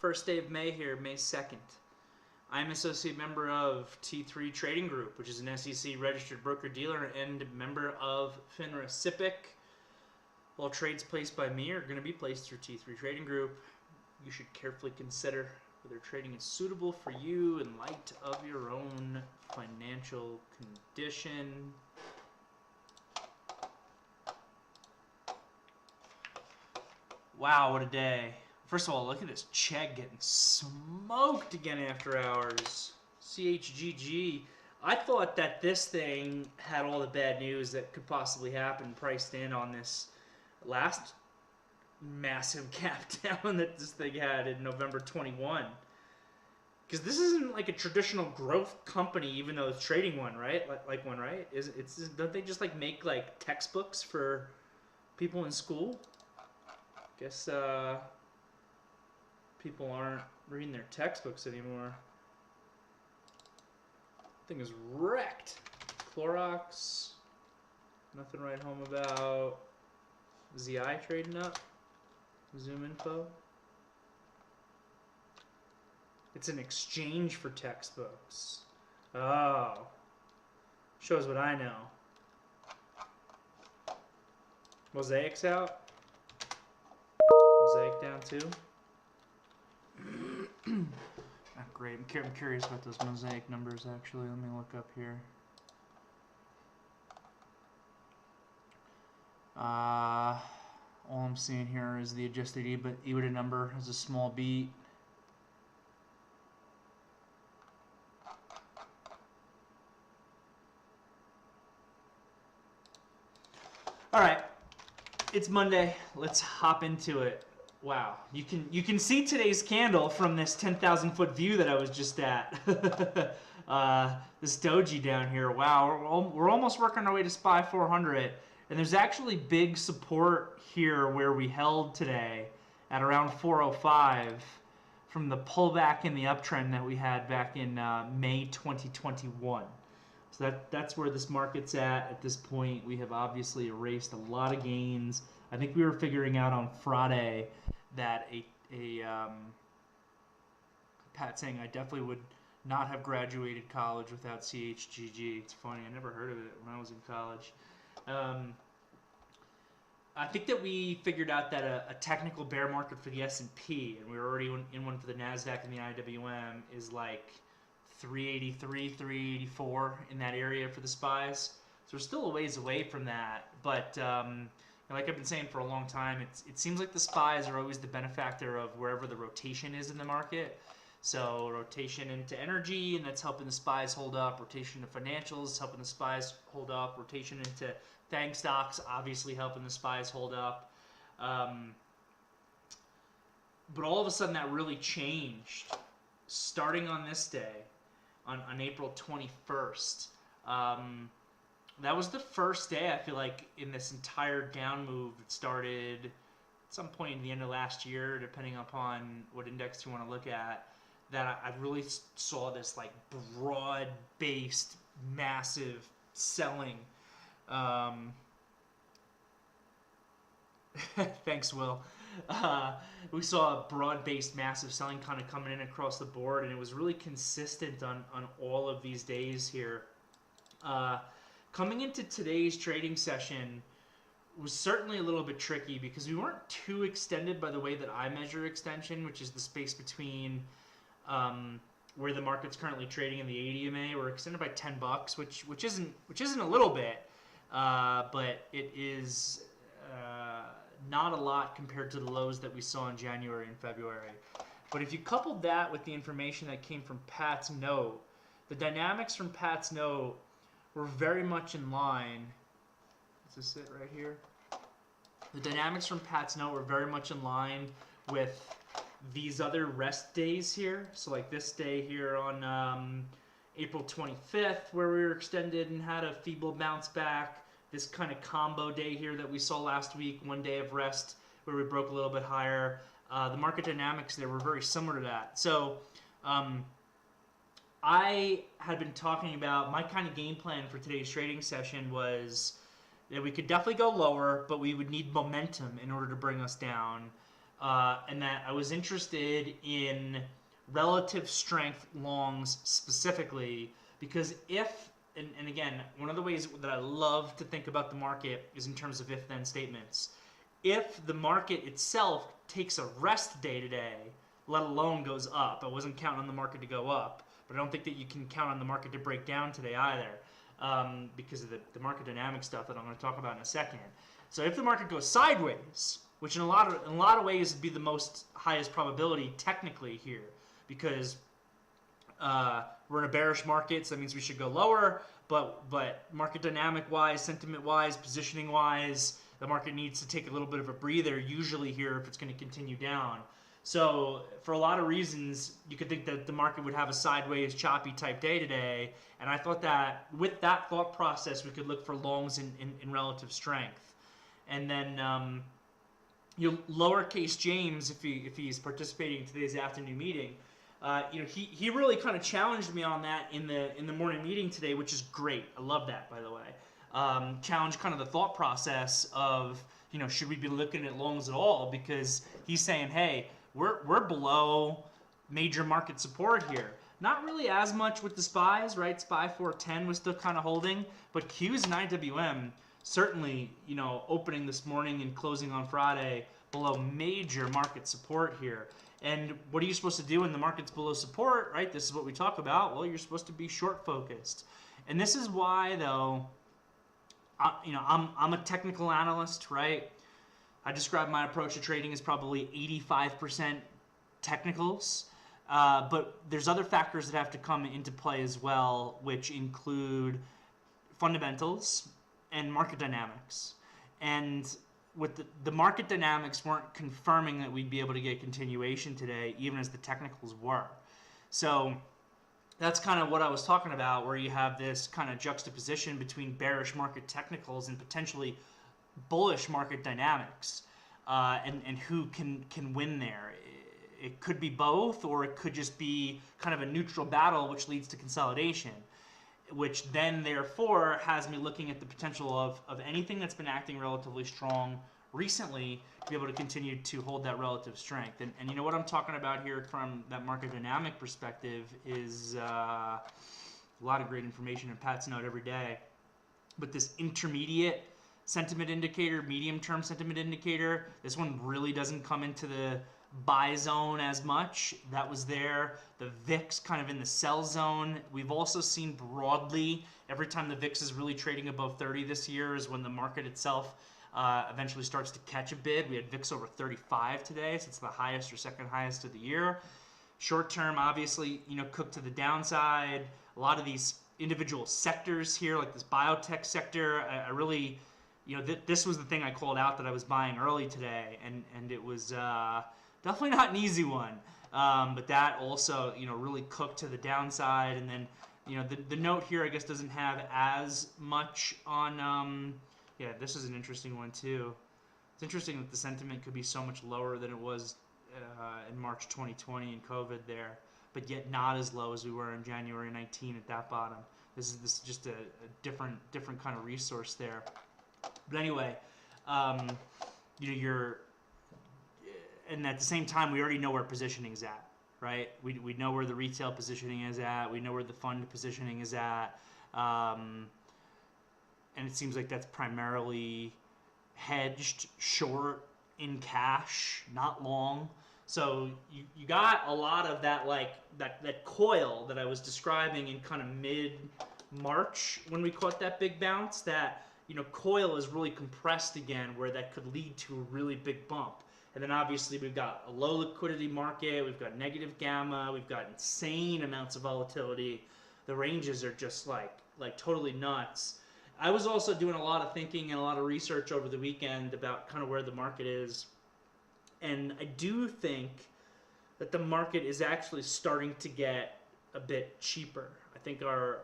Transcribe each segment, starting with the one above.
First day of May here, May 2nd. I'm an associate member of T3 Trading Group, which is an SEC registered broker-dealer and member of FINRA SIPC. All trades placed by me are going to be placed through T3 Trading Group. You should carefully consider whether trading is suitable for you in light of your own financial condition. Wow, what a day. First of all, look at this Chegg getting smoked again after hours. CHGG. I thought that this thing had all the bad news that could possibly happen priced in on this last massive gap down that this thing had in November 21. Because this isn't like a traditional growth company, even though it's trading one, right? Like one, right? Don't they just like make like textbooks for people in school? Guess people aren't reading their textbooks anymore. Thing is wrecked. Clorox. Nothing to write home about. ZI trading up. Zoom info. It's an exchange for textbooks. Oh. Shows what I know. Mosaic's out. Mosaic down too. Not great. I'm curious about those Mosaic numbers actually. Let me look up here. All I'm seeing here is the adjusted EBITDA number has a small beat. All right, it's Monday. Let's hop into it. Wow, you can see today's candle from this 10,000 foot view that I was just at. This doji down here. Wow, we're almost working our way to SPY 400, and there's actually big support here where we held today at around 405 from the pullback in the uptrend that we had back in May 2021. So that's where this market's at this point. We have obviously erased a lot of gains. I think we were figuring out on Friday that Pat saying I definitely would not have graduated college without CHGG. It's funny, I never heard of it when I was in college. I think that we figured out that a technical bear market for the S&P, and we were already in one for the NASDAQ and the IWM, is like 383, 384 in that area for the SPYs. So we're still a ways away from that, but like I've been saying for a long time, it seems like the SPYs are always the benefactor of wherever the rotation is in the market. So rotation into energy, and that's helping the SPYs hold up. Rotation into financials, helping the SPYs hold up. Rotation into FANG stocks, obviously helping the SPYs hold up. But all of a sudden that really changed starting on this day, on April 21st. That was the first day, I feel like, in this entire down move that started at some point in the end of last year, depending upon what index you want to look at, that I really saw this like broad-based, massive selling. Thanks, Will. We saw a broad-based, massive selling kind of coming in across the board, and it was really consistent on all of these days here. Coming into today's trading session was certainly a little bit tricky because we weren't too extended by the way that I measure extension, which is the space between where the market's currently trading in the 80 EMA. We're extended by $10, which isn't a little bit, but it is not a lot compared to the lows that we saw in January and February. But if you coupled that with the information that came from Pat's note, the dynamics from Pat's note were very much in line. Is this it right here? The dynamics from Pat's note were very much in line with these other rest days here. So like this day here on April 25th, where we were extended and had a feeble bounce back. This kind of combo day here that we saw last week, one day of rest where we broke a little bit higher. The market dynamics there were very similar to that. So I had been talking about my kind of game plan for today's trading session was that we could definitely go lower, but we would need momentum in order to bring us down. and that I was interested in relative strength longs specifically, because if, and again, one of the ways that I love to think about the market is in terms of if-then statements. If the market itself takes a rest day today, let alone goes up, I wasn't counting on the market to go up, but I don't think that you can count on the market to break down today either, because of the market dynamic stuff that I'm going to talk about in a second. So if the market goes sideways, which in a lot of ways would be the most highest probability technically here, because we're in a bearish market, so that means we should go lower, but market dynamic wise, sentiment wise, positioning wise, the market needs to take a little bit of a breather usually here if it's going to continue down. So for a lot of reasons, you could think that the market would have a sideways, choppy type day today, and I thought that with that thought process, we could look for longs in relative strength. And then lowercase James, if he's participating in today's afternoon meeting, he really kind of challenged me on that in the morning meeting today, which is great. I love that, by the way. Challenged kind of the thought process of, should we be looking at longs at all? Because he's saying, hey, we're below major market support here. Not really as much with the SPYs, right? SPY 410 was still kind of holding, but Qs and IWM certainly, opening this morning and closing on Friday below major market support here. And what are you supposed to do when the market's below support, right? This is what we talk about. Well, you're supposed to be short focused. And this is why, though, I'm a technical analyst, right? I describe my approach to trading as probably 85% technicals. But there's other factors that have to come into play as well, which include fundamentals and market dynamics. And with the market dynamics weren't confirming that we'd be able to get continuation today, even as the technicals were. So that's kind of what I was talking about, where you have this kind of juxtaposition between bearish market technicals and potentially bullish market dynamics, and who can win there. It could be both, or it could just be kind of a neutral battle, which leads to consolidation, which then therefore has me looking at the potential of anything that's been acting relatively strong recently to be able to continue to hold that relative strength. And what I'm talking about here from that market dynamic perspective is a lot of great information in Pat's note every day. But this intermediate sentiment indicator, medium-term sentiment indicator, this one really doesn't come into the buy zone as much. That was there. The VIX kind of in the sell zone. We've also seen broadly, every time the VIX is really trading above 30 this year is when the market itself eventually starts to catch a bid. We had VIX over 35 today, so it's the highest or second highest of the year. Short term, obviously, cooked to the downside. A lot of these individual sectors here, like this biotech sector, I really, this was the thing I called out that I was buying early today, and it was definitely not an easy one, but that also, really cooked to the downside. And then, the note here, I guess, doesn't have as much on, yeah, this is an interesting one too. It's interesting that the sentiment could be so much lower than it was in March 2020 in COVID there, but yet not as low as we were in January 19 at that bottom. This is just a different kind of resource there. But anyway, and at the same time, we already know where positioning is at, right? We know where the retail positioning is at. We know where the fund positioning is at. And it seems like that's primarily hedged, short, in cash, not long. So you got a lot of that, like that coil that I was describing in kind of mid-March when we caught that big bounce. That coil is really compressed again, where that could lead to a really big bump. And then obviously we've got a low liquidity market, we've got negative gamma, we've got insane amounts of volatility. The ranges are just like totally nuts. I was also doing a lot of thinking and a lot of research over the weekend about kind of where the market is. And I do think that the market is actually starting to get a bit cheaper. I think our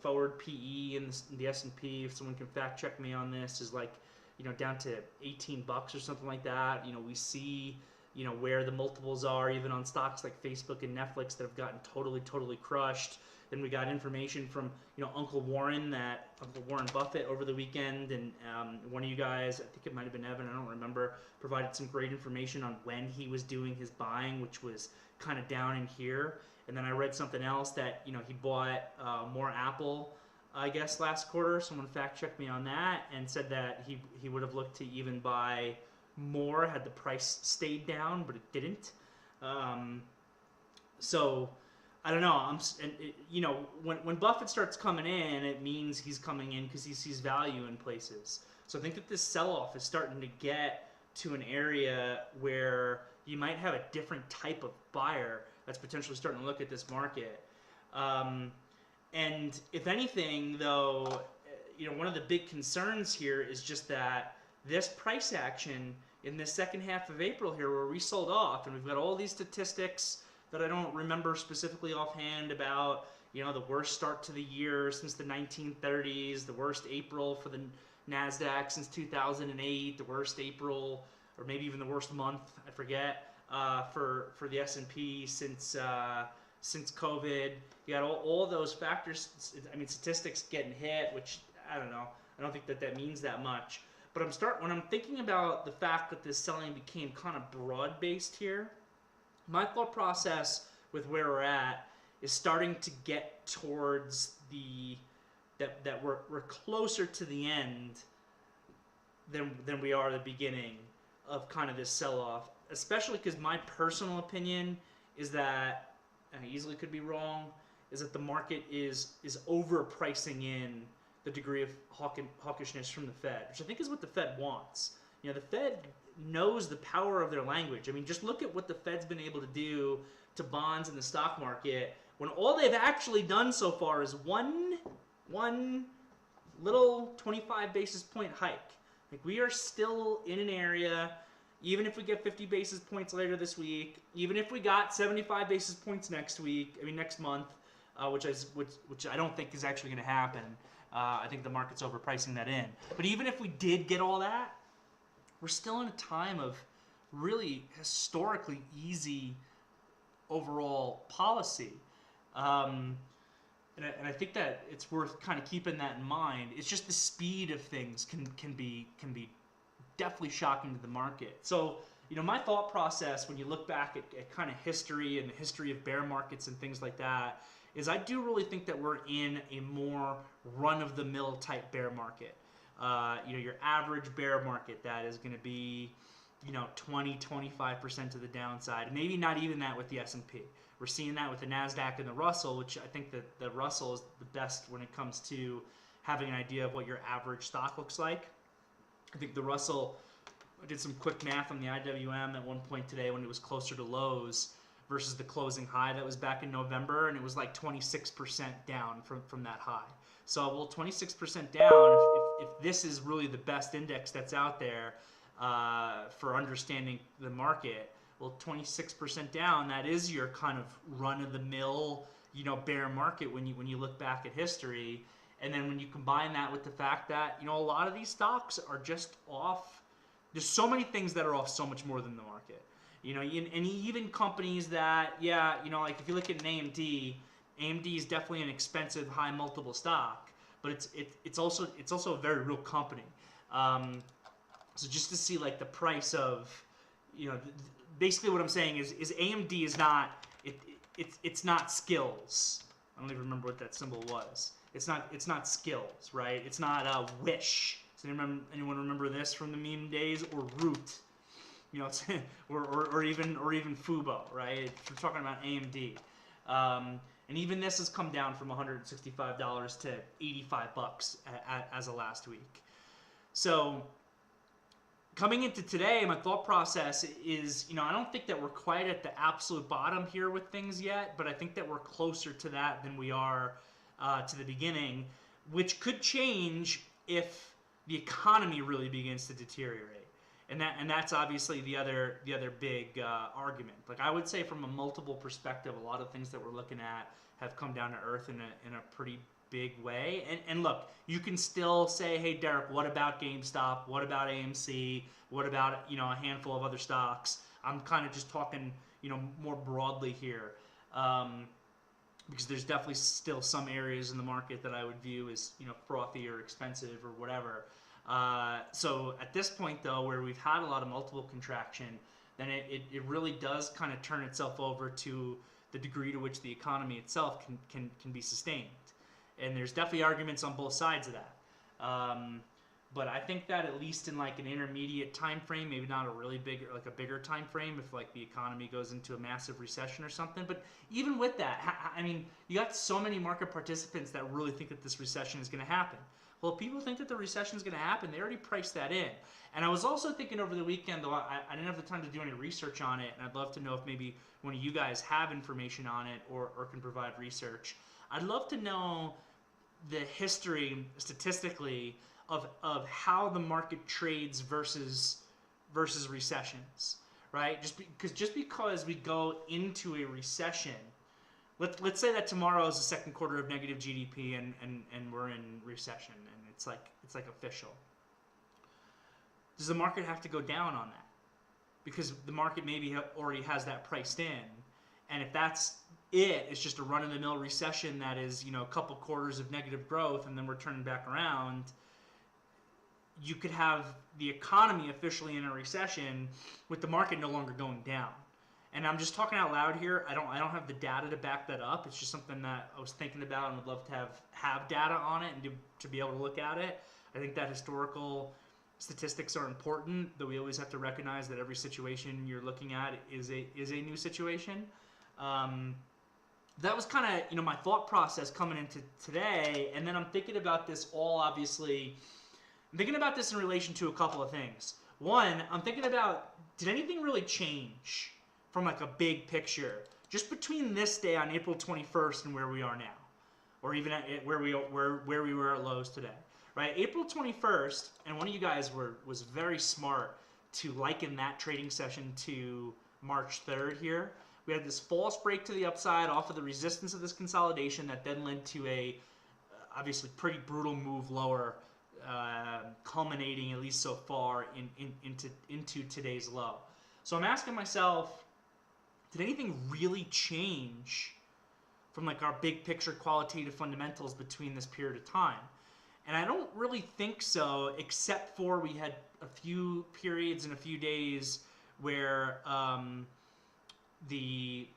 forward PE in the S&P, if someone can fact check me on this, is like, down to $18 or something like that. We see, where the multiples are, even on stocks like Facebook and Netflix that have gotten totally crushed. Then we got information from Uncle Warren Buffett over the weekend, and one of you guys, I think it might have been Evan, I don't remember, provided some great information on when he was doing his buying, which was kind of down in here. And then I read something else that he bought more Apple, I guess, last quarter. Someone fact checked me on that and said that he would have looked to even buy more had the price stayed down, but it didn't. So I don't know. When Buffett starts coming in, it means he's coming in because he sees value in places. So I think that this sell-off is starting to get to an area where you might have a different type of buyer that's potentially starting to look at this market. And if anything, though, one of the big concerns here is just that this price action in the second half of April here, where we sold off, and we've got all these statistics that I don't remember specifically offhand about, the worst start to the year since the 1930s, the worst April for the NASDAQ since 2008, the worst April, or maybe even the worst month, I forget, for the S&P since COVID. You got all those factors, statistics getting hit, which, I don't know, I don't think that means that much. But when I'm thinking about the fact that this selling became kind of broad-based here, my thought process with where we're at is starting to get towards that we're closer to the end than we are the beginning of kind of this sell-off, especially because my personal opinion is that, and I easily could be wrong, is that the market is overpricing in the degree of hawkishness from the Fed, which I think is what the Fed wants. The Fed knows the power of their language. Just look at what the Fed's been able to do to bonds in the stock market when all they've actually done so far is one little 25 basis point hike. We are still in an area, even if we get 50 basis points later this week, even if we got 75 basis points next month, which I don't think is actually going to happen. I think the market's overpricing that in. But even if we did get all that, we're still in a time of really historically easy overall policy. And I think that it's worth kind of keeping that in mind. It's just the speed of things can be definitely shocking to the market. So, my thought process when you look back at kind of history and the history of bear markets and things like that is I do really think that we're in a more run-of-the-mill type bear market. Your average bear market that is going to be, 20-25% to the downside. Maybe not even that with the S&P. We're seeing that with the NASDAQ and the Russell, which I think that the Russell is the best when it comes to having an idea of what your average stock looks like. I think the Russell, I did some quick math on the IWM at one point today when it was closer to lows versus the closing high that was back in November, and it was like 26% down from that high. So, 26% down, if this is really the best index that's out there for understanding the market, 26% down, that is your kind of run-of-the-mill, bear market when you look back at history. And then when you combine that with the fact that, a lot of these stocks are just off. There's so many things that are off so much more than the market. And even companies that, like if you look at an AMD is definitely an expensive, high multiple stock, but it's also a very real company. So just to see like the price of, basically what I'm saying is AMD is not it's not skills. I don't even remember what that symbol was. It's not skills, right? It's not Wish. Does anyone remember this from the meme days, or Root? Or even Fubo, right? We're talking about AMD. And even this has come down from $165 to $85 as of last week. So coming into today, my thought process is, I don't think that we're quite at the absolute bottom here with things yet, but I think that we're closer to that than we are to the beginning, which could change if the economy really begins to deteriorate. And that's obviously the other big argument. Like I would say from a multiple perspective, a lot of things that we're looking at have come down to earth in a pretty big way. And look, you can still say, hey, Derrick, what about GameStop? What about AMC? What about, a handful of other stocks? I'm kind of just talking, more broadly here. because there's definitely still some areas in the market that I would view as, you know, frothy or expensive or whatever. So at this point, though, where we've had a lot of multiple contraction, then it really does kind of turn itself over to the degree to which the economy itself can be sustained. And there's definitely arguments on both sides of that. But I think that at least in like an intermediate time frame, maybe not a really big, like a bigger time frame, if like the economy goes into a massive recession or something. But even with that, I mean, you got so many market participants that really think that this recession is going to happen. Well, if people think that the recession is going to happen, they already priced that in. And I was also thinking over the weekend, though I didn't have the time to do any research on it, and I'd love to know if maybe one of you guys have information on it or can provide research. I'd love to know the history statistically of how the market trades versus recessions, right? Just because we go into a recession, let's say that tomorrow is the second quarter of negative GDP and we're in recession and it's like official. Does the market have to go down on that? Because the market maybe already has that priced in, and if that's it's just a run-of-the-mill recession that is, you know, a couple quarters of negative growth and then we're turning back around. You could have the economy officially in a recession with the market no longer going down. And I'm just talking out loud here. I don't have the data to back that up. It's just something that I was thinking about and would love to have data on it and to be able to look at it. I think that historical statistics are important, though we always have to recognize that every situation you're looking at is a new situation. That was kind of, you know, my thought process coming into today, and then I'm thinking about this all obviously. I'm thinking about this in relation to a couple of things. One, I'm thinking about, did anything really change from like a big picture just between this day on April 21st and where we are now, or even at where we were at Lowe's today, right? April 21st, and one of you guys was very smart to liken that trading session to March 3rd here. We had this false break to the upside off of the resistance of this consolidation that then led to a obviously pretty brutal move lower, culminating at least so far into today's low. So I'm asking myself, did anything really change from like our big picture qualitative fundamentals between this period of time? And I don't really think so, except for we had a few periods and a few days where the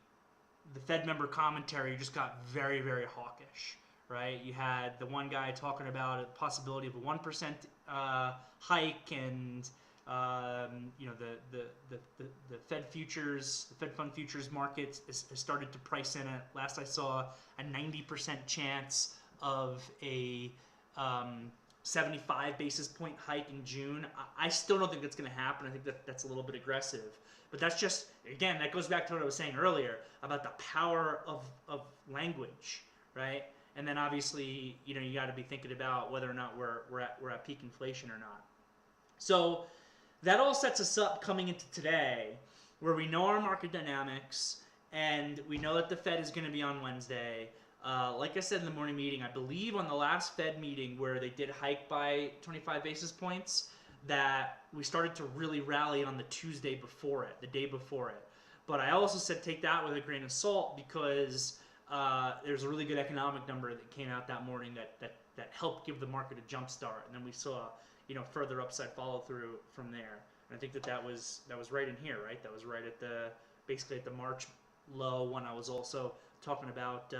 Fed member commentary just got very, very hawkish. Right, you had the one guy talking about a possibility of a 1% hike, and you know, the Fed futures, the Fed fund futures market has started to price in it. Last I saw, a 90% chance of a 75 basis point hike in June. I still don't think that's going to happen. I think that's a little bit aggressive, but that's just, again, that goes back to what I was saying earlier about the power of language, right? And then obviously, you know, you got to be thinking about whether or not we're at peak inflation or not. So that all sets us up coming into today, where we know our market dynamics and we know that the Fed is going to be on Wednesday. Like I said in the morning meeting, I believe on the last Fed meeting where they did hike by 25 basis points, that we started to really rally on the Tuesday before it, the day before it. But I also said take that with a grain of salt, because there's a really good economic number that came out that morning that helped give the market a jump start, and then we saw, you know, further upside follow through from there. And I think that was right in here, right? That was right at basically at the March low, when I was also talking about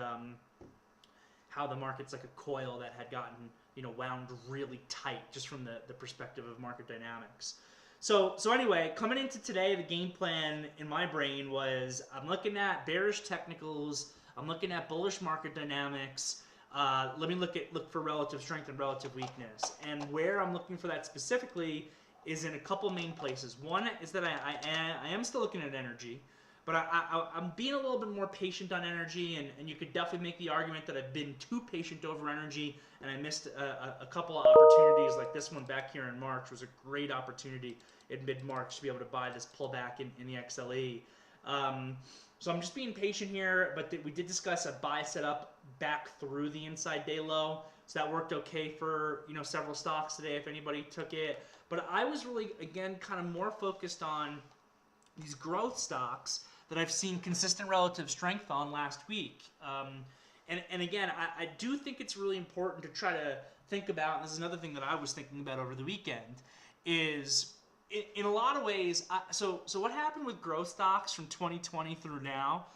how the market's like a coil that had gotten, you know, wound really tight just from the perspective of market dynamics. So anyway, coming into today, the game plan in my brain was, I'm looking at bearish technicals, I'm looking at bullish market dynamics. Let me look for relative strength and relative weakness. And where I'm looking for that specifically is in a couple main places. One is that I am still looking at energy, but I'm being a little bit more patient on energy, and you could definitely make the argument that I've been too patient over energy, and I missed a couple of opportunities like this one back here in March. Was a great opportunity in mid-March to be able to buy this pullback in the XLE. So I'm just being patient here, but we did discuss a buy setup back through the inside day low. So that worked okay for, you know, several stocks today if anybody took it. But I was really, again, kind of more focused on these growth stocks that I've seen consistent relative strength on last week. And again, I do think it's really important to try to think about, and this is another thing that I was thinking about over the weekend, is in a lot of ways, so what happened with growth stocks from 2020 through now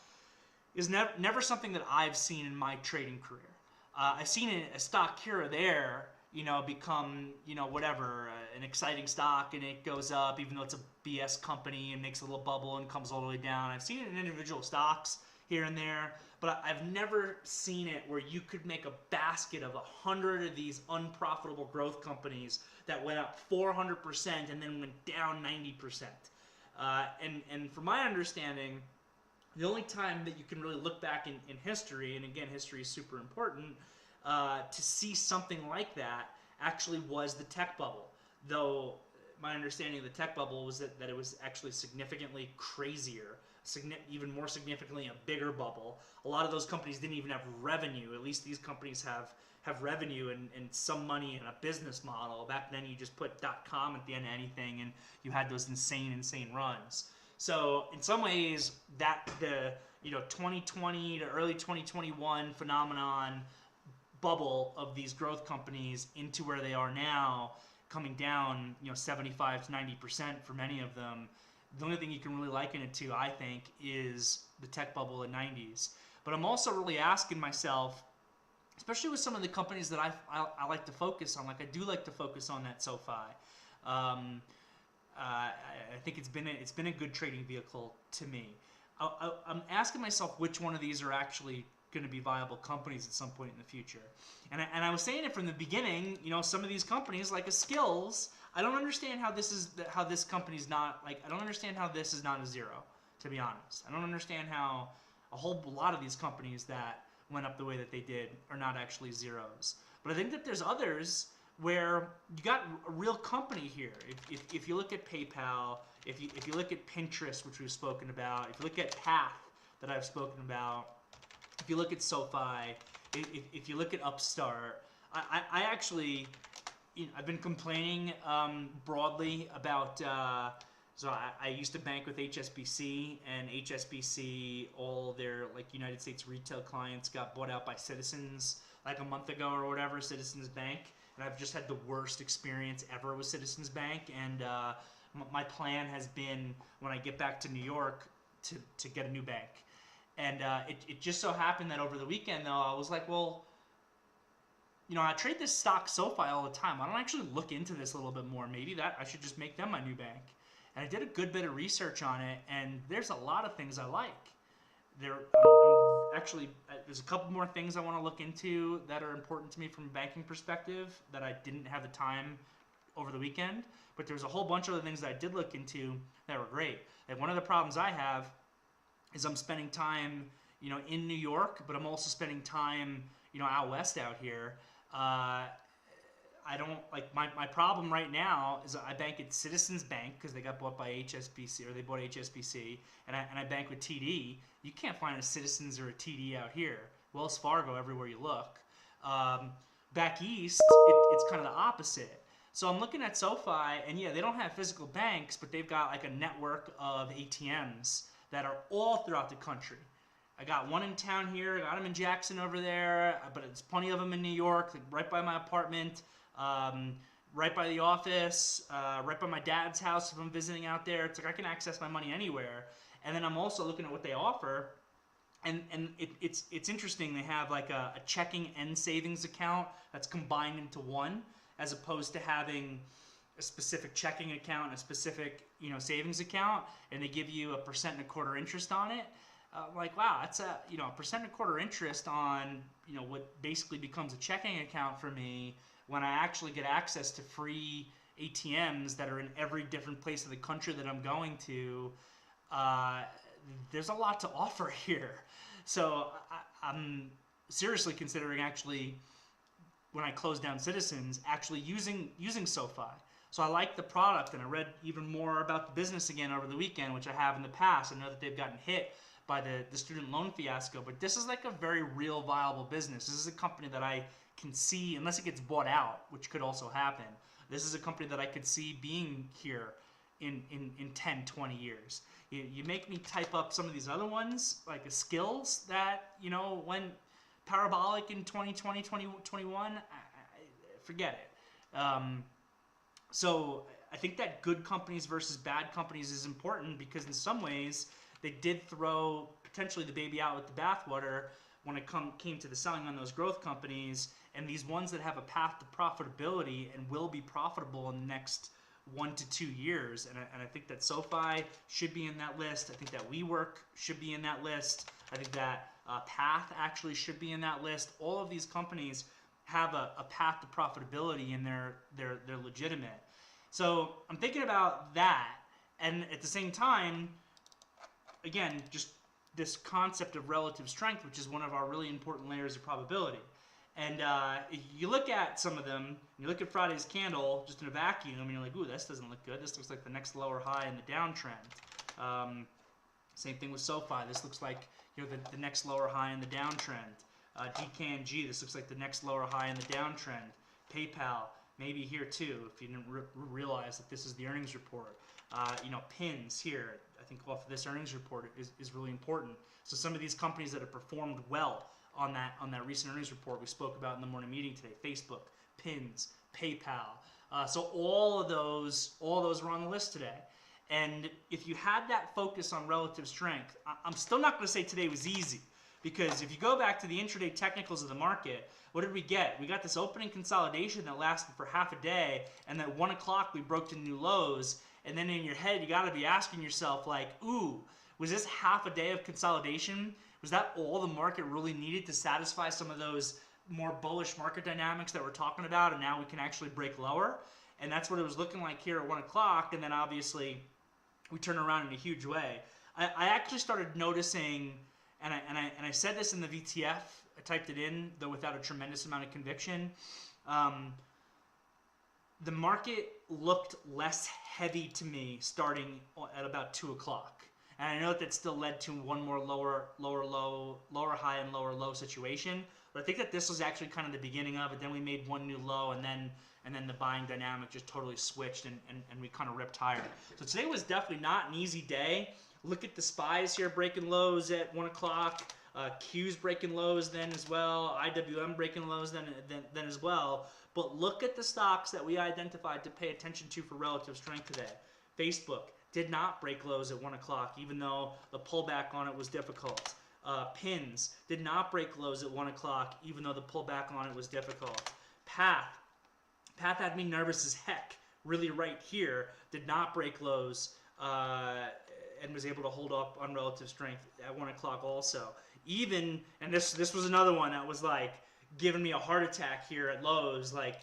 is never something that I've seen in my trading career. I've seen a stock here or there, become, whatever, an exciting stock, and it goes up even though it's a BS company and makes a little bubble and comes all the way down. I've seen it in individual stocks here and there, but I've never seen it where you could make a basket of 100 of these unprofitable growth companies that went up 400% and then went down 90%. And from my understanding, the only time that you can really look back in history, and again, history is super important, to see something like that actually was the tech bubble. Though my understanding of the tech bubble was that it was actually significantly crazier, even more significantly a bigger bubble. A lot of those companies didn't even have revenue. At least these companies have revenue and some money and a business model. Back then you just put .com at the end of anything and you had those insane runs. So in some ways, that the 2020 to early 2021 phenomenon bubble of these growth companies into where they are now, coming down 75 to 90% for many of them. The only thing you can really liken it to, I think, is the tech bubble in the 90s. But I'm also really asking myself, especially with some of the companies that I like to focus on, like I do like to focus on that SoFi. I think it's been a good trading vehicle to me. I'm asking myself which one of these are actually going to be viable companies at some point in the future. And I was saying it from the beginning. Some of these companies, like a Skills, I don't understand how this company's not like. I don't understand how this is not a zero. To be honest, I don't understand how a whole lot of these companies that went up the way that they did are not actually zeros. But I think that there's others where you got a real company here. If you look at PayPal, if you look at Pinterest, which we've spoken about, if you look at Path that I've spoken about, if you look at SoFi, if you look at Upstart, I actually, I've been complaining broadly about. So I used to bank with HSBC, and HSBC, all their United States retail clients got bought out by Citizens a month ago or whatever, Citizens Bank. And I've just had the worst experience ever with Citizens Bank. And my plan has been, when I get back to New York, to get a new bank. And it just so happened that over the weekend, though, I was like, well, I trade this stock SoFi all the time. I don't actually look into this a little bit more. Maybe I should just make them my new bank. And I did a good bit of research on it, and there's a lot of things I like. There's a couple more things I want to look into that are important to me from a banking perspective that I didn't have the time over the weekend. But there's a whole bunch of other things that I did look into that were great. One of the problems I have is I'm spending time, in New York, but I'm also spending time, out west out here. I don't my problem right now is I bank at Citizens Bank because they got bought by HSBC, or they bought HSBC, and I bank with TD. You can't find a Citizens or a TD out here. Wells Fargo everywhere you look. Back east, it's kind of the opposite. So I'm looking at SoFi, and yeah, they don't have physical banks, but they've got a network of ATMs that are all throughout the country. I got one in town here, I got them in Jackson over there, but there's plenty of them in New York, right by my apartment. Right by the office, right by my dad's house if I'm visiting out there. It's I can access my money anywhere. And then I'm also looking at what they offer, and it's interesting. They have a checking and savings account that's combined into one, as opposed to having a specific checking account and a specific savings account, and they give you 1.25% interest on it. Wow, that's a 1.25% interest on what basically becomes a checking account for me, when I actually get access to free ATMs that are in every different place of the country that I'm going to. There's a lot to offer here. So I'm seriously considering actually, when I close down Citizens, actually using SoFi. So I like the product, and I read even more about the business again over the weekend, which I have in the past. I know that they've gotten hit by the student loan fiasco, but this is a very real viable business. This is a company that I can see, unless it gets bought out, which could also happen, this is a company that I could see being here in 10, 20 years. You make me type up some of these other ones, like a Skills that, went parabolic in 2020, 2021, forget it. So I think that good companies versus bad companies is important, because in some ways they did throw potentially the baby out with the bathwater when it came to the selling on those growth companies, and these ones that have a path to profitability and will be profitable in the next 1 to 2 years. And I think that SoFi should be in that list. I think that WeWork should be in that list. I think that Path actually should be in that list. All of these companies have a path to profitability, and they're legitimate. So I'm thinking about that, and at the same time, again, just this concept of relative strength, which is one of our really important layers of probability. And you look at some of them, you look at Friday's candle just in a vacuum, and you're like, ooh, this doesn't look good. This looks like the next lower high in the downtrend. Same thing with SoFi. This looks like, you know, the next lower high in the downtrend. DKNG, this looks like the next lower high in the downtrend. PayPal, maybe here too, if you didn't realize that this is the earnings report. You know, pins here, I think off of this earnings report is really important. So some of these companies that have performed well on that recent earnings report we spoke about in the morning meeting today: Facebook, pins, PayPal. So all of those were on the list today. And if you had that focus on relative strength, I'm still not going to say today was easy, because if you go back to the intraday technicals of the market, what did we get? We got this opening consolidation that lasted for half a day, and at 1 o'clock we broke to new lows. And then in your head, you got to be asking yourself, like, ooh, was this half a day of consolidation? Was that all the market really needed to satisfy some of those more bullish market dynamics that we're talking about, and now we can actually break lower? And that's what it was looking like here at 1 o'clock, and then obviously we turn around in a huge way. I actually started noticing, and I said this in the VTF, I typed it in, though without a tremendous amount of conviction. The market looked less heavy to me starting at about 2 o'clock. And I know that still led to one more lower high and lower low situation. But I think that this was actually kind of the beginning of it. Then we made one new low, and then the buying dynamic just totally switched, and we kind of ripped higher. So today was definitely not an easy day. Look at the SPYs here breaking lows at 1 o'clock. Q's breaking lows then as well. IWM breaking lows then as well. But look at the stocks that we identified to pay attention to for relative strength today. Facebook did not break lows at 1 o'clock, even though the pullback on it was difficult. Pins did not break lows at 1 o'clock, even though the pullback on it was difficult. Path had me nervous as heck, really right here, did not break lows, and was able to hold up on relative strength at 1 o'clock also. Even, and this was another one that was like giving me a heart attack here at lows. Like,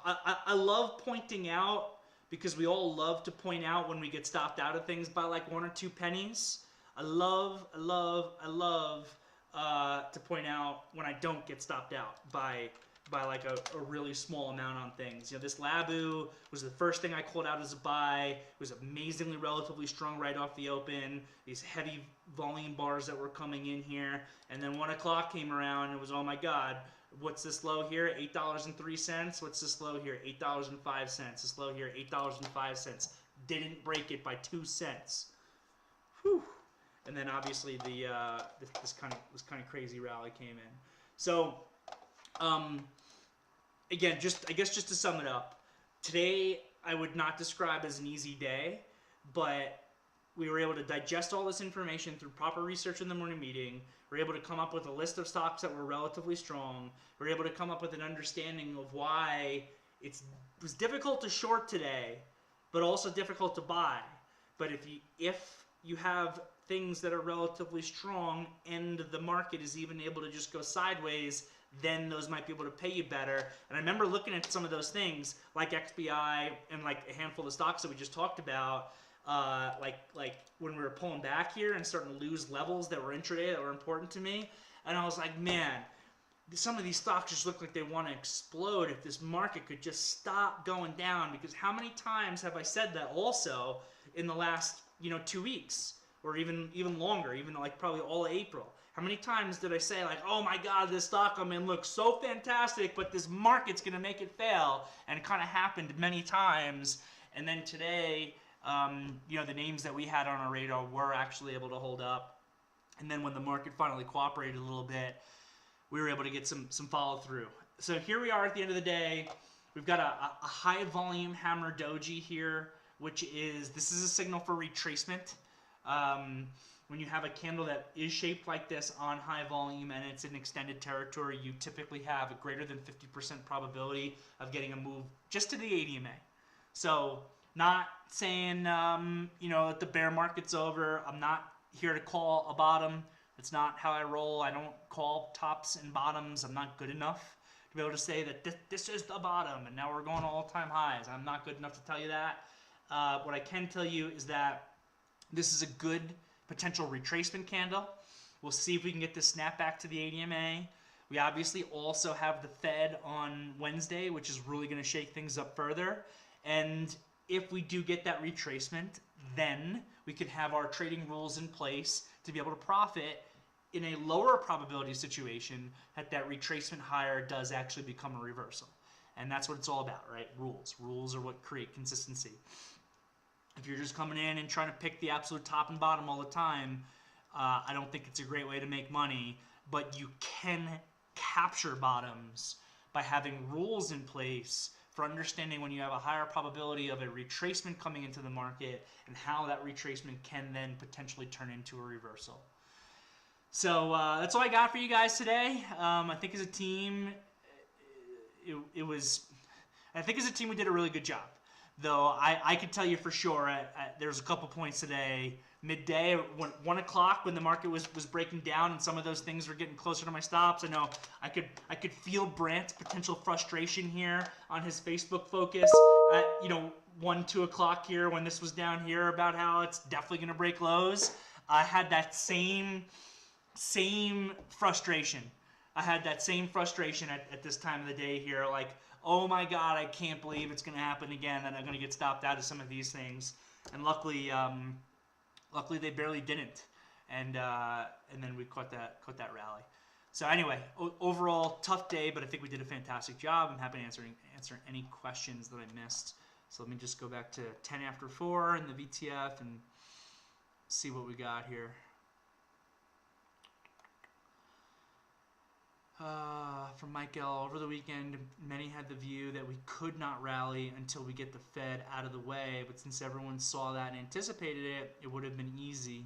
I love pointing out, because we all love to point out when we get stopped out of things by like 1 or 2 pennies. I love to point out when I don't get stopped out by like a really small amount on things. You know, this Labu was the first thing I called out as a buy. It was amazingly relatively strong right off the open. These heavy volume bars that were coming in here. And then 1 o'clock came around, and it was, oh my God, what's this low here? $8.03. What's this low here? $8.05. This low here, $8.05. Didn't break it by 2 cents. Whew. And then obviously this kind of crazy rally came in. So again, I guess just to sum it up, today I would not describe as an easy day, but we were able to digest all this information through proper research in the morning meeting. We were able to come up with a list of stocks that were relatively strong. We were able to come up with an understanding of why it was difficult to short today, but also difficult to buy. But if you have things that are relatively strong and the market is even able to just go sideways, then those might be able to pay you better. And I remember looking at some of those things, like XBI and like a handful of stocks that we just talked about, like when we were pulling back here and starting to lose levels that were intraday that were important to me. And I was like, man, some of these stocks just look like they want to explode if this market could just stop going down. Because how many times have I said that also in the last 2 weeks? Or even longer, even like probably all of April. How many times did I say, like, oh my God, this stock I'm in looks so fantastic, but this market's going to make it fail? And it kind of happened many times. And then today, the names that we had on our radar were actually able to hold up. And then when the market finally cooperated a little bit, we were able to get some follow through. So here we are at the end of the day. We've got a high volume hammer doji here, which is, this is a signal for retracement. When you have a candle that is shaped like this on high volume and it's in extended territory, you typically have a greater than 50% probability of getting a move just to the ADMA. So not saying, that the bear market's over. I'm not here to call a bottom. It's not how I roll. I don't call tops and bottoms. I'm not good enough to be able to say that this is the bottom and now we're going to all-time highs. I'm not good enough to tell you that. What I can tell you is that this is a good potential retracement candle. We'll see if we can get this snap back to the ADMA. We obviously also have the Fed on Wednesday, which is really going to shake things up further. And if we do get that retracement, then we can have our trading rules in place to be able to profit in a lower probability situation that retracement higher does actually become a reversal. And that's what it's all about, right? Rules. Rules are what create consistency. If you're just coming in and trying to pick the absolute top and bottom all the time, I don't think it's a great way to make money, but you can capture bottoms by having rules in place for understanding when you have a higher probability of a retracement coming into the market and how that retracement can then potentially turn into a reversal. So that's all I got for you guys today. I think as a team, I think as a team we did a really good job. Though I could tell you for sure, there's a couple points today, midday, 1 o'clock when the market was breaking down and some of those things were getting closer to my stops. I know I could feel Brant's potential frustration here on his Facebook focus at 1, 2 o'clock here when this was down here about how it's definitely going to break lows. I had that same frustration. I had that same frustration at this time of the day here, like, oh my God, I can't believe it's going to happen again, and I'm going to get stopped out of some of these things. And luckily they barely didn't, and then we caught that rally. So anyway, overall tough day, but I think we did a fantastic job. I'm happy to answer any questions that I missed. So let me just go back to 10 after 4 in the VTF and see what we got here. From Michael, over the weekend, many had the view that we could not rally until we get the Fed out of the way, but since everyone saw that and anticipated it, it would have been easy.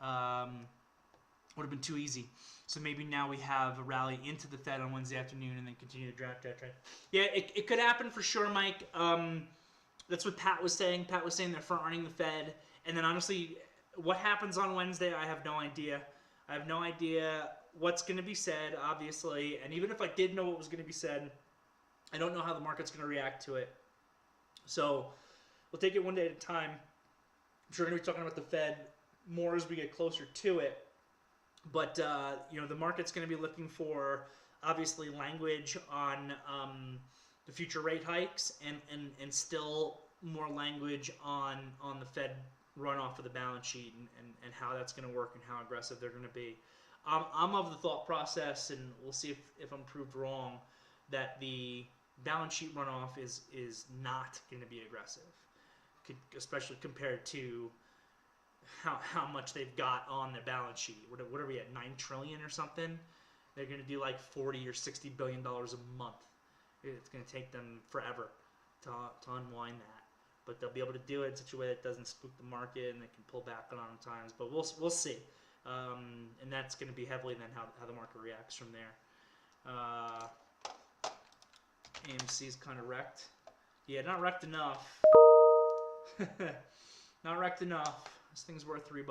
Would have been too easy. So maybe now we have a rally into the Fed on Wednesday afternoon and then continue to draft that trend. Yeah, it could happen for sure, Mike. That's what Pat was saying. Pat was saying they're front-running the Fed. And then honestly, what happens on Wednesday, I have no idea. I have no idea what's going to be said, obviously, and even if I did know what was going to be said, I don't know how the market's going to react to it. So we'll take it one day at a time. I'm sure we're going to be talking about the Fed more as we get closer to it. But, the market's going to be looking for, obviously, language on the future rate hikes and still more language on the Fed runoff of the balance sheet and how that's going to work and how aggressive they're going to be. I'm of the thought process, and we'll see if I'm proved wrong, that the balance sheet runoff is not going to be aggressive, especially compared to how much they've got on their balance sheet. What are we at, $9 trillion or something? They're going to do like $40 or $60 billion a month. It's going to take them forever to unwind that, but they'll be able to do it in such a way that doesn't spook the market and they can pull back on times. But we'll see. And that's going to be heavily then how the market reacts from there. AMC is kind of wrecked. Yeah, not wrecked enough. Not wrecked enough. This thing's worth $3.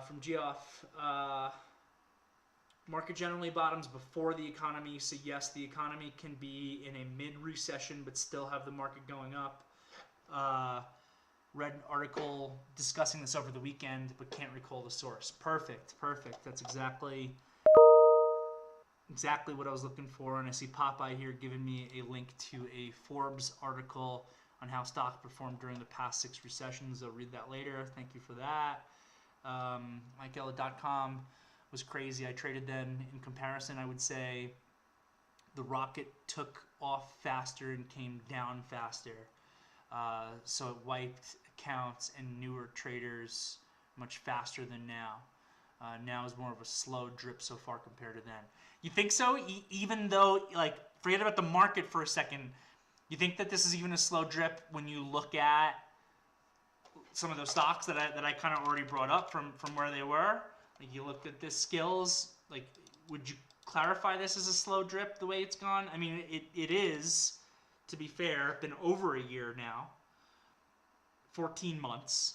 From Geoff, market generally bottoms before the economy. So yes, the economy can be in a mid-recession but still have the market going up. Read an article discussing this over the weekend, but can't recall the source. Perfect. That's exactly what I was looking for. And I see Popeye here giving me a link to a Forbes article on how stock performed during the past 6 recessions. I'll read that later. Thank you for that. MikeElla.com was crazy. I traded then. In comparison, I would say the rocket took off faster and came down faster. So it wiped accounts and newer traders much faster than now. Now is more of a slow drip so far compared to then. You think so? Even though, like, forget about the market for a second. You think that this is even a slow drip when you look at some of those stocks that I kind of already brought up from where they were? Like, you looked at this skills. Like, would you clarify this as a slow drip the way it's gone? I mean, it is, to be fair, been over a year now. 14 months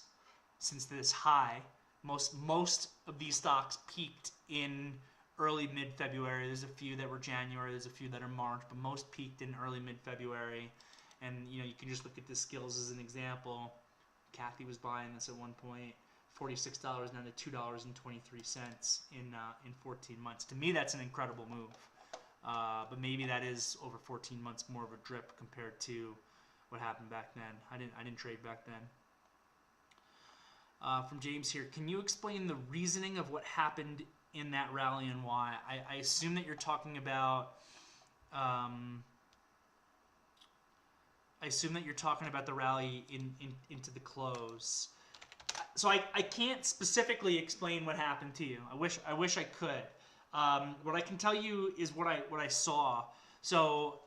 since this high. Most of these stocks peaked in early mid-February. There's a few that were January, there's a few that are March, but most peaked in early mid-February. And you can just look at the skills as an example. Kathy was buying this at one point, $46 down to $2.23 in 14 months. To me, that's an incredible move. But maybe that is over 14 months more of a drip compared to what happened back then. I didn't trade back then. From James here, can you explain the reasoning of what happened in that rally and why? I assume that you're talking about the rally into the close. So I can't specifically explain what happened to you. I wish I could. What I can tell you is what I saw. So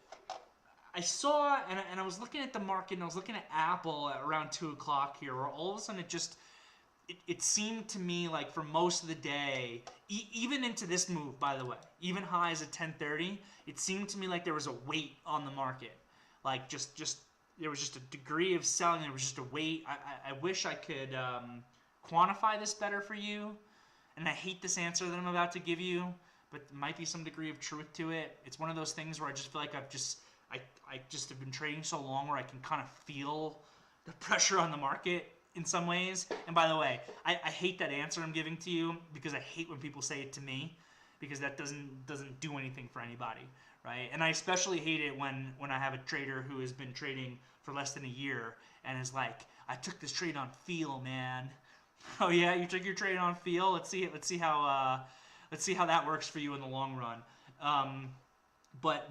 I saw, and I was looking at the market, and I was looking at Apple at around 2 o'clock here, where all of a sudden it seemed to me like for most of the day, even into this move, by the way, even highs at 10:30, it seemed to me like there was a weight on the market. Like just there was just a degree of selling. There was just a weight. I wish I could quantify this better for you, and I hate this answer that I'm about to give you, but there might be some degree of truth to it. It's one of those things where I just feel like I just have been trading so long where I can kind of feel the pressure on the market in some ways. And by the way, I hate that answer I'm giving to you because I hate when people say it to me, because that doesn't do anything for anybody, right? And I especially hate it when I have a trader who has been trading for less than a year and is like, I took this trade on feel, man. Oh yeah, you took your trade on feel? Let's see how that works for you in the long run. But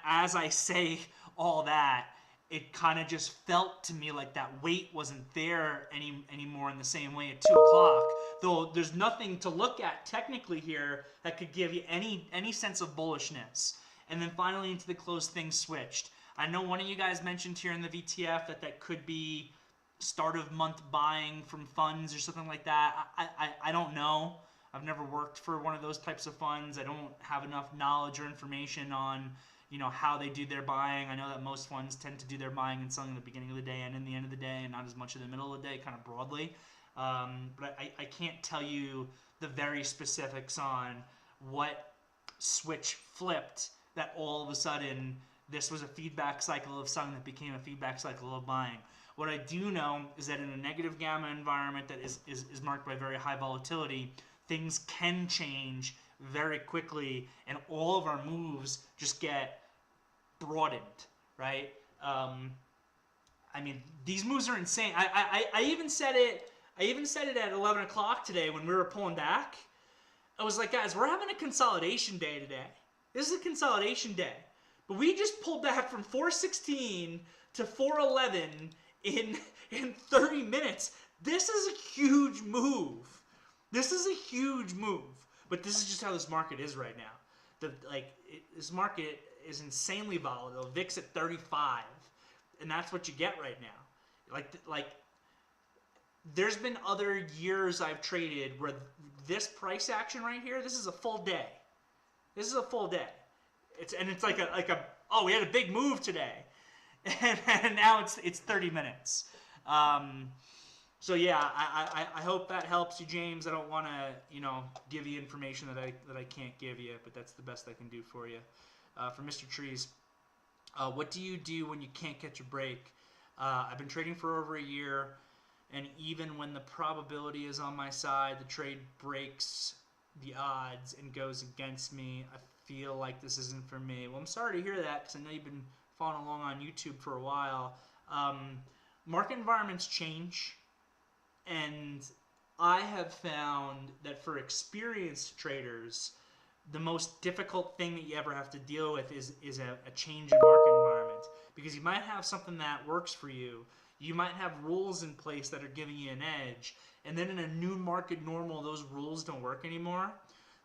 as I say all that, it kind of just felt to me like that weight wasn't there anymore in the same way at 2 o'clock. Though there's nothing to look at technically here that could give you any sense of bullishness. And then finally into the close, things switched. I know one of you guys mentioned here in the VTF that could be start of month buying from funds or something like that. I don't know. I've never worked for one of those types of funds. I don't have enough knowledge or information on how they do their buying. I know that most funds tend to do their buying and selling at the beginning of the day and in the end of the day, and not as much in the middle of the day, kind of broadly. But I can't tell you the very specifics on what switch flipped that all of a sudden this was a feedback cycle of selling that became a feedback cycle of buying. What I do know is that in a negative gamma environment that is marked by very high volatility, things can change very quickly, and all of our moves just get broadened, right? I mean, these moves are insane. I even said it. I even said it at 11 o'clock today when we were pulling back. I was like, guys, we're having a consolidation day today. This is a consolidation day, but we just pulled back from 416 to 411 in 30 minutes. This is a huge move. This is a huge move. But this is just how this market is right now. This market is insanely volatile. VIX at 35, and that's what you get right now. Like, there's been other years I've traded where this price action right here, this is a full day. This is a full day. It's like a we had a big move today, and now it's 30 minutes. So yeah, I hope that helps you, James. I don't want to give you information that I can't give you, but that's the best I can do for you. For Mr. Trees, what do you do when you can't catch a break? I've been trading for over a year, and even when the probability is on my side, the trade breaks the odds and goes against me. I feel like this isn't for me. Well, I'm sorry to hear that, because I know you've been following along on YouTube for a while. Market environments change. And I have found that for experienced traders, the most difficult thing that you ever have to deal with is a change in market environment. Because you might have something that works for you. You might have rules in place that are giving you an edge, and then in a new market normal, those rules don't work anymore.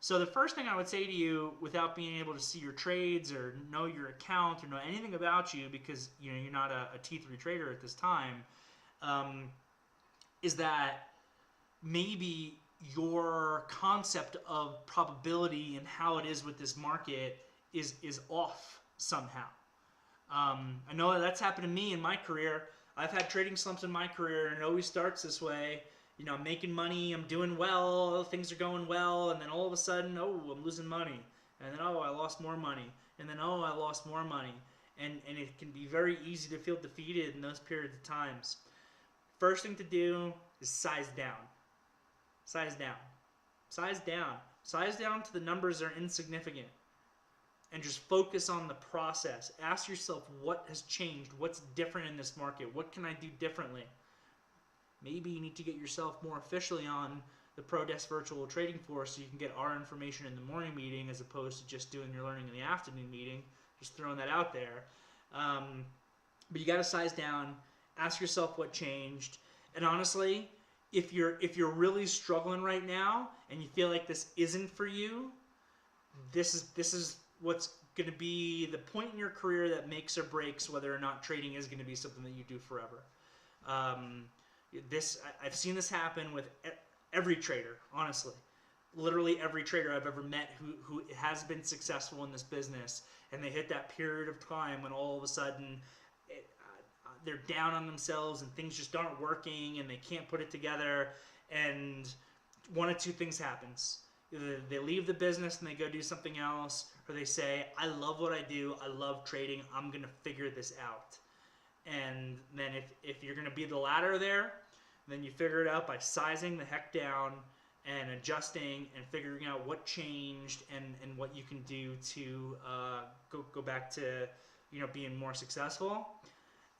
So the first thing I would say to you, without being able to see your trades or know your account or know anything about you, because you're not a T3 trader at this time, is that maybe your concept of probability and how it is with this market is off somehow. I know that's happened to me in my career. I've had trading slumps in my career, and it always starts this way. I'm making money, I'm doing well, things are going well, and then all of a sudden, oh, I'm losing money. And then, oh, I lost more money. And then, oh, I lost more money. And it can be very easy to feel defeated in those periods of times. First thing to do is size down. Size down. Size down. Size down to the numbers are insignificant. And just focus on the process. Ask yourself what has changed, what's different in this market, what can I do differently? Maybe you need to get yourself more officially on the ProDesk Virtual Trading Force so you can get our information in the morning meeting as opposed to just doing your learning in the afternoon meeting. Just throwing that out there. But you got to size down. Ask yourself what changed. And honestly, if you're really struggling right now and you feel like this isn't for you, this is what's going to be the point in your career that makes or breaks whether or not trading is going to be something that you do forever. I've seen this happen with every trader, honestly. Literally every trader I've ever met who has been successful in this business, and they hit that period of time when all of a sudden they're down on themselves and things just aren't working and they can't put it together, and one of two things happens. Either they leave the business and they go do something else, or they say, I love what I do, I love trading, I'm going to figure this out. And then if you're going to be the latter there, then you figure it out by sizing the heck down and adjusting and figuring out what changed and what you can do to go back to being more successful.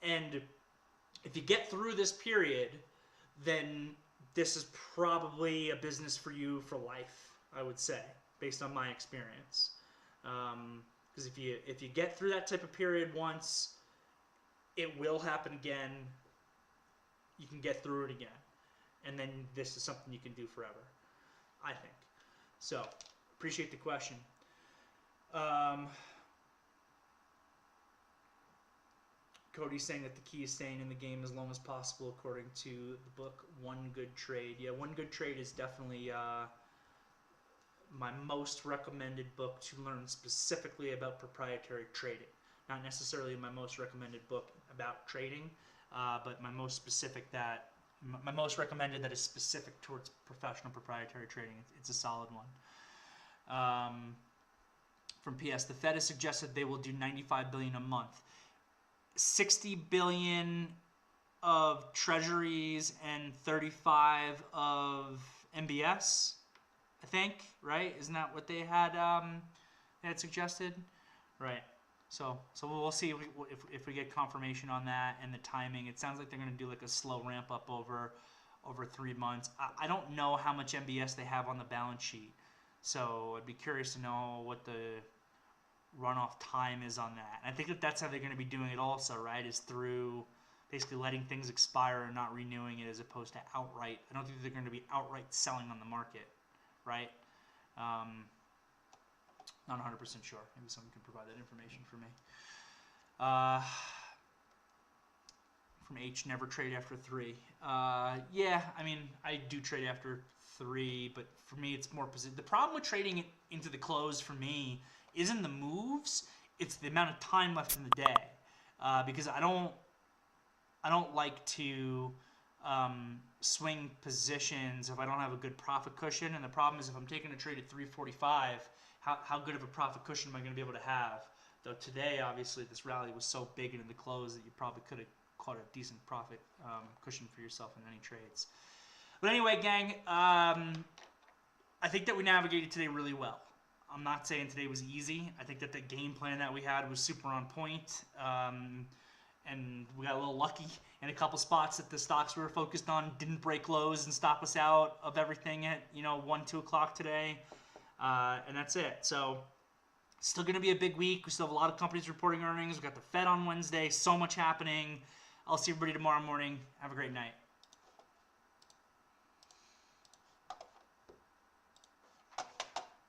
And if you get through this period, then this is probably a business for you for life, I would say, based on my experience. Because if you get through that type of period once, it will happen again. You can get through it again. And then this is something you can do forever, I think. So, appreciate the question. Cody's saying that the key is staying in the game as long as possible, according to the book One Good Trade. Yeah, One Good Trade is definitely my most recommended book to learn specifically about proprietary trading. Not necessarily my most recommended book about trading, but my most recommended that is specific towards professional proprietary trading. It's a solid one. From PS, the Fed has suggested they will do $95 billion a month. $60 billion of treasuries and 35 of MBS, I think, right? Isn't that what they had suggested? Right. So we'll see if we get confirmation on that and the timing. It sounds like they're going to do like a slow ramp up over 3 months. I don't know how much MBS they have on the balance sheet, so I'd be curious to know what the runoff time is on that. And I think that's how they're going to be doing it also, right? Is through basically letting things expire and not renewing it as opposed to outright. I don't think they're going to be outright selling on the market, right? Not 100% sure. Maybe someone can provide that information for me. From H, never trade after 3. Yeah, I mean, I do trade after 3, but for me, it's more position. The problem with trading into the close for me isn't the moves; it's the amount of time left in the day. Because I don't like to swing positions if I don't have a good profit cushion. And the problem is if I'm taking a trade at 345, how good of a profit cushion am I going to be able to have? Though today, obviously, this rally was so big into the close that you probably could have caught a decent profit cushion for yourself in any trades. But anyway, gang, I think that we navigated today really well. I'm not saying today was easy. I think that the game plan that we had was super on point. And we got a little lucky in a couple spots that the stocks we were focused on didn't break lows and stop us out of everything at 1, 2 o'clock today. And that's it. So still going to be a big week. We still have a lot of companies reporting earnings. We've got the Fed on Wednesday. So much happening. I'll see everybody tomorrow morning. Have a great night.